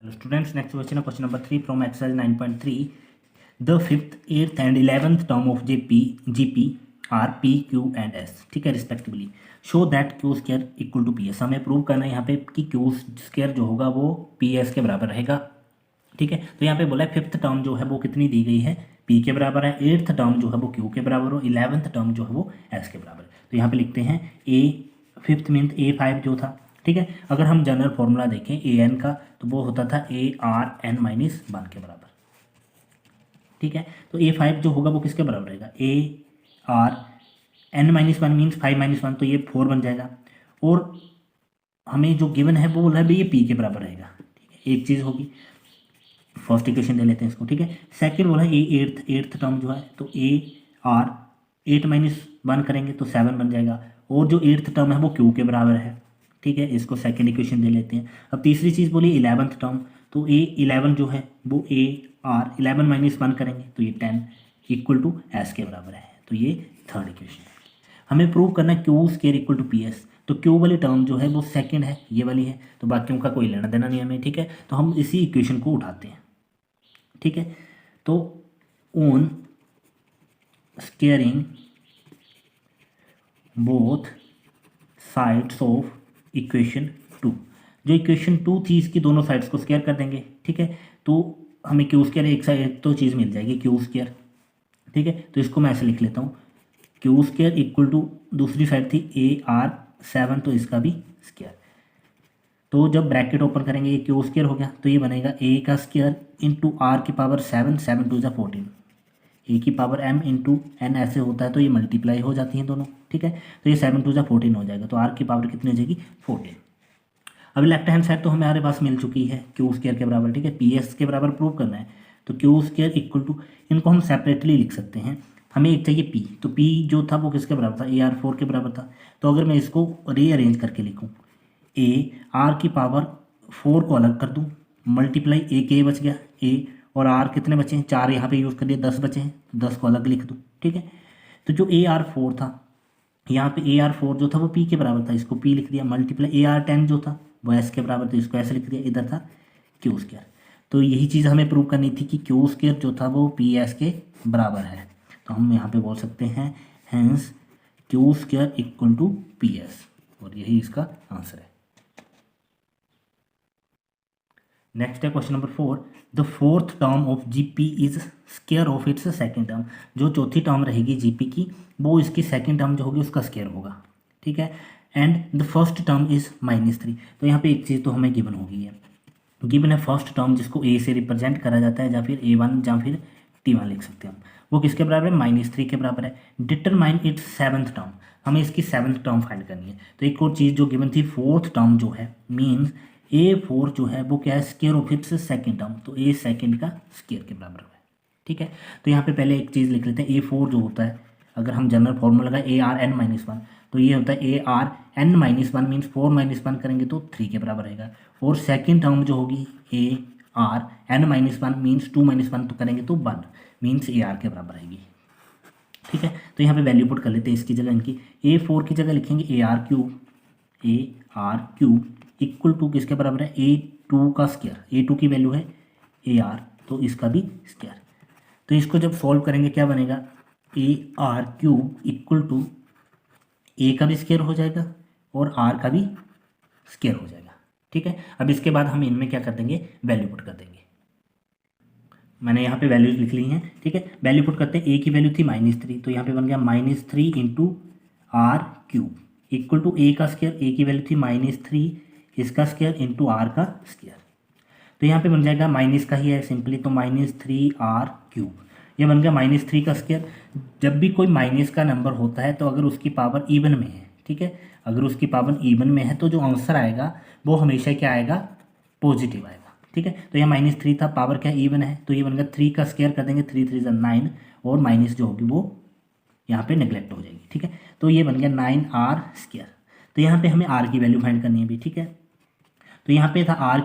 Hello students, next question number 3 from exercise 9.3. The 5th, 8th and 11th term of GP are P, Q and S, ठीक है respectively. Show that Q square equal to P S. हमें prove करना है यहाँ पे कि Q square जो होगा वो पी एस के बराबर रहेगा. ठीक है, तो यहाँ पे बोला है 5th टर्म जो है वो कितनी दी गई है, P के बराबर है. 8th टर्म जो है वो Q के बराबर हो. 11th टर्म जो है वो S के बराबर है. तो यहाँ पे लिखते हैं A 5th मीन्स A5 जो था. ठीक है, अगर हम जनरल फॉर्मूला देखें ए एन का तो वो होता था ए आर एन माइनस 1 के बराबर. ठीक है, तो A5 जो होगा वो किसके बराबर रहेगा, A R N minus 1 means 5 minus 1, तो ये 4 बन जाएगा. और हमें जो गिवन है वो बोला है भाई ये P के बराबर रहेगा. ठीक है, एक चीज़ होगी. फर्स्ट इक्वेशन ले लेते हैं इसको. ठीक है, सेकंड बोला है ए एट्थ टर्म जो है तो ए आर 8 माइनस 1 करेंगे तो 7 बन जाएगा. और जो एट्थ टर्म है वो Q के बराबर है. ठीक है, इसको सेकंड इक्वेशन दे लेते हैं. अब तीसरी चीज़ बोली 11th टर्म, तो ए 11 जो है वो ए आर 11 माइनस 1 करेंगे तो ये 10 इक्वल टू एस के बराबर है. तो ये थर्ड इक्वेशन है. हमें प्रूव करना है Q square equal to P S. तो क्यू वाली टर्म जो है वो सेकंड है, ये वाली है, तो बाकियों का कोई लेना देना नहीं हमें. ठीक है, तो हम इसी इक्वेशन को उठाते हैं. ठीक है, तो on squaring both sides of equation 2, जो इक्वेशन 2 थी इसकी दोनों साइड्स को स्क्वायर कर देंगे. ठीक है, तो हमें क्यू स्क्वायर एक साइड तो चीज़ मिल जाएगी क्यू स्क्वायर. ठीक है, तो इसको मैं ऐसे लिख लेता हूँ क्यू स्क्वायर इक्वल टू दूसरी साइड थी ए आर 7, तो इसका भी स्क्वायर. तो जब ब्रैकेट ओपन करेंगे ये क्यू स्क्वायर हो गया, तो ये बनेगा ए का स्क्वायर इंटू आर की पावर 7, 7 टू 14, ए की पावर m इंटू एन ऐसे होता है तो ये मल्टीप्लाई हो जाती हैं दोनों. ठीक है, तो ये 7 टू 14 हो जाएगा, तो आर की पावर कितनी हो जाएगी 14. अभी लेफ्ट हैंड साइड तो हमारे पास मिल चुकी है क्यू स्क्वायर के बराबर. ठीक है, पी एस के बराबर प्रूव करना है तो क्यू स्क्वायर इक्वल टू, इनको हम सेपरेटली लिख सकते हैं. हमें एक चाहिए पी, तो पी जो था वो किसके बराबर था, ए आर 4 के बराबर था. तो अगर मैं इसको रीअरेंज करके लिखूँ, ए आर की पावर 4 को अलग कर दूँ, मल्टीप्लाई ए के बच गया ए, और आर कितने बचे हैं 4, यहाँ पे यूज़ कर दिया 10 बचे हैं, 10 को अलग लिख दूँ. ठीक है, तो जो ए आर 4 था यहाँ पे ए आर 4 जो था वो पी के बराबर था, इसको पी लिख दिया. मल्टीप्लाई ए आर 10 जो था वो एस के बराबर, तो इसको ऐसे लिख दिया. इधर था क्यू स्क्वायर. तो यही चीज़ हमें प्रूव करनी थी कि क्यू स्क्वायर जो था वो पी एस के बराबर है. तो हम यहाँ पे बोल सकते हैं hence Q square equal to P S, और यही इसका आंसर है. नेक्स्ट है question number 4. The fourth term of GP is square of its second term. जो चौथी टर्म रहेगी जीपी की वो इसकी सेकंड टर्म जो होगी उसका स्क्वायर होगा. ठीक है, and the first term is -3. तो यहाँ पे एक चीज़ तो हमें गिवन होगी है, गिवन है फर्स्ट टर्म जिसको ए से रिप्रेजेंट करा जाता है, या फिर A1 या फिर T1 लिख सकते हैं हम. वो किसके बराबर है, -3 के बराबर है. डिटरमाइन इट्स सेवन्थ टर्म, हमें इसकी सेवन्थ टर्म फाइंड करनी है. तो एक और चीज़ जो गिवन थी फोर्थ टर्म जो है मीन्स A4 जो है वो क्या है, square of its second term, तो ए सेकंड का स्क्वायर के बराबर है. ठीक है, तो यहाँ पे पहले एक चीज़ लिख लेते हैं. A4 जो होता है, अगर हम जनरल फॉर्मूला लगाए ए आर एन माइनस 1, तो ये होता है A R N minus 1 means 4 minus 1 करेंगे तो 3 के बराबर रहेगा. और सेकंड टर्म जो होगी A R N minus 1 means 2 minus 1 तो करेंगे तो 1 मीन्स ए आर के बराबर रहेगी. ठीक है, तो यहाँ पे वैल्यू पुट कर लेते हैं. इसकी जगह इनकी A4 की जगह लिखेंगे A R cube equal to किसके बराबर है, A2 का स्क्वायर. A2 की वैल्यू है ए आर, तो इसका भी स्क्वायर. तो इसको जब सॉल्व करेंगे क्या बनेगा, A R cube equal to A का भी स्क्वायर हो जाएगा और आर का भी स्क्वायर हो जाएगा. ठीक है, अब इसके बाद हम इनमें क्या कर देंगे, वैल्यू पुट कर देंगे. मैंने यहाँ पे वैल्यूज लिख ली हैं. ठीक है, वैल्यू पुट करते हैं. ए की वैल्यू थी -3, तो यहाँ पे बन गया -3 into R cube equal to A का स्क्वायर. ए की वैल्यू थी -3, इसका स्क्वायर इंटू आर का स्क्वायर. तो यहाँ पे बन जाएगा माइनस का ही है सिंपली, तो -3 आर क्यूब, ये बन गया -3 का स्क्वायर. जब भी कोई माइनस का नंबर होता है तो अगर उसकी पावर इवन में है, ठीक है, अगर उसकी पावर इवन में है तो जो आंसर आएगा वो हमेशा क्या आएगा, पॉजिटिव आएगा. ठीक है, तो यहाँ -3 था, पावर क्या इवन है, तो ये बन गया 3 का स्क्वायर कर देंगे, 3 3 9, और माइनस जो होगी वो यहाँ पे नेग्लेक्ट हो जाएगी. ठीक है, तो ये बन गया 9r स्क्वायर. तो यहाँ पे हमें r की वैल्यू फाइंड करनी है भी. ठीक है, तो यहाँ पे था आर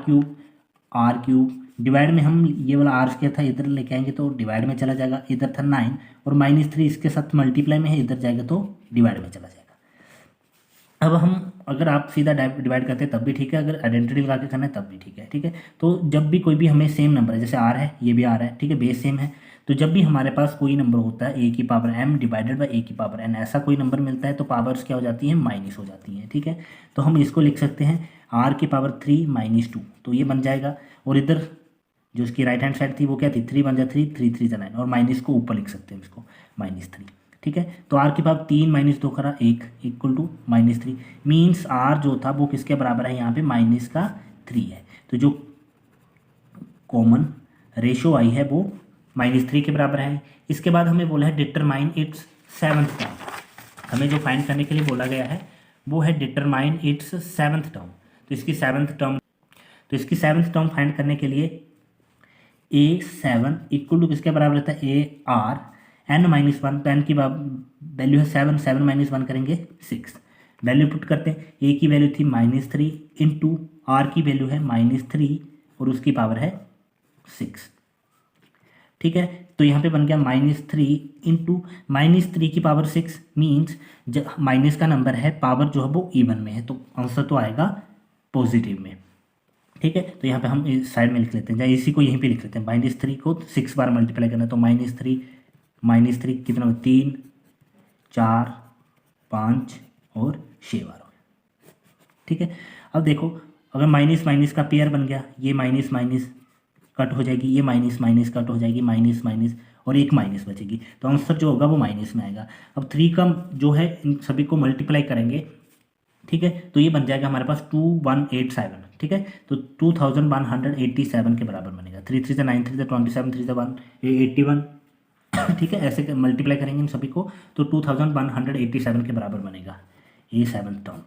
क्यूब डिवाइड में हम ये वाला आर स्क्वायर था इधर लेके आएंगे तो डिवाइड में चला जाएगा. इधर था 9 और -3 इसके साथ मल्टीप्लाई में है, इधर जाएगा तो डिवाइड में चला जाएगा. अब हम अगर आप सीधा डिवाइड करते हैं तब भी ठीक है, अगर आइडेंटिटी लगा के करना है तब भी ठीक है। ठीक है, तो जब भी कोई भी हमें सेम नंबर है, जैसे आर है, ये भी आर है, ठीक है, बेस सेम है, तो जब भी हमारे पास कोई नंबर होता है ए की पावर m डिवाइडेड बाई ए की पावर n, ऐसा कोई नंबर मिलता है तो पावर्स क्या हो जाती हैं, माइनस हो जाती हैं। ठीक है, तो हम इसको लिख सकते हैं r की पावर 3 -2, तो ये बन जाएगा। और इधर जो इसकी राइट हैंड साइड थी वो क्या थी, 3 बन जाए 3, 3 3 9, और माइनस को ऊपर लिख सकते हैं इसको -3। ठीक है, तो r की पावर 3 -2 करा 1 इक्वल टू -3, मीन्स r जो था वो किसके बराबर है, यहाँ पे -3 है। तो जो कॉमन रेशो आई है वो -3 के बराबर है। इसके बाद हमें बोला है डिटरमाइन इट्स सेवन्थ टर्म। हमें जो फाइंड करने के लिए बोला गया है वो है डिटरमाइन इट्स सेवन्थ टर्म। तो इसकी सेवन्थ टर्म फाइंड करने के लिए a7 इक्वल टू किसके बराबर रहता है, ar n-1, तो n की वैल्यू है 7, 7 -1 करेंगे 6, वैल्यू पुट करते हैं। a की वैल्यू थी -3 इंटू आर की वैल्यू है -3 और उसकी पावर है 6। ठीक है, तो यहाँ पे बन गया -3 इंटू -3 की पावर 6, मीन्स जब माइनस का नंबर है पावर जो है वो इवन में है, तो आंसर तो आएगा पॉजिटिव में। ठीक है, तो यहाँ पे हम इस साइड में लिख लेते हैं, या इसी को यहीं पे लिख लेते हैं। -3 को 6 बार मल्टीप्लाई करना है, तो -3 कितना हो, 3 4 5 और 6 बार हो गया। ठीक है, अब देखो अगर माइनस माइनस का पेयर बन गया, ये माइनस माइनस कट हो जाएगी, ये माइनस माइनस कट हो जाएगी, माइनस माइनस और एक माइनस बचेगी, तो आंसर जो होगा वो माइनस में आएगा। अब 3 का जो है इन सभी को मल्टीप्लाई करेंगे, ठीक है, तो ये बन जाएगा हमारे पास 2187। ठीक है, तो 2187 के बराबर बनेगा। 3 3 9 3 27 3 1 81। ठीक है, ऐसे मल्टीप्लाई करेंगे इन सभी को तो 2187 के बराबर बनेगा ये 7th टर्म।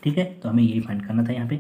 ठीक है, तो हमें यही फाइंड करना था यहाँ पे।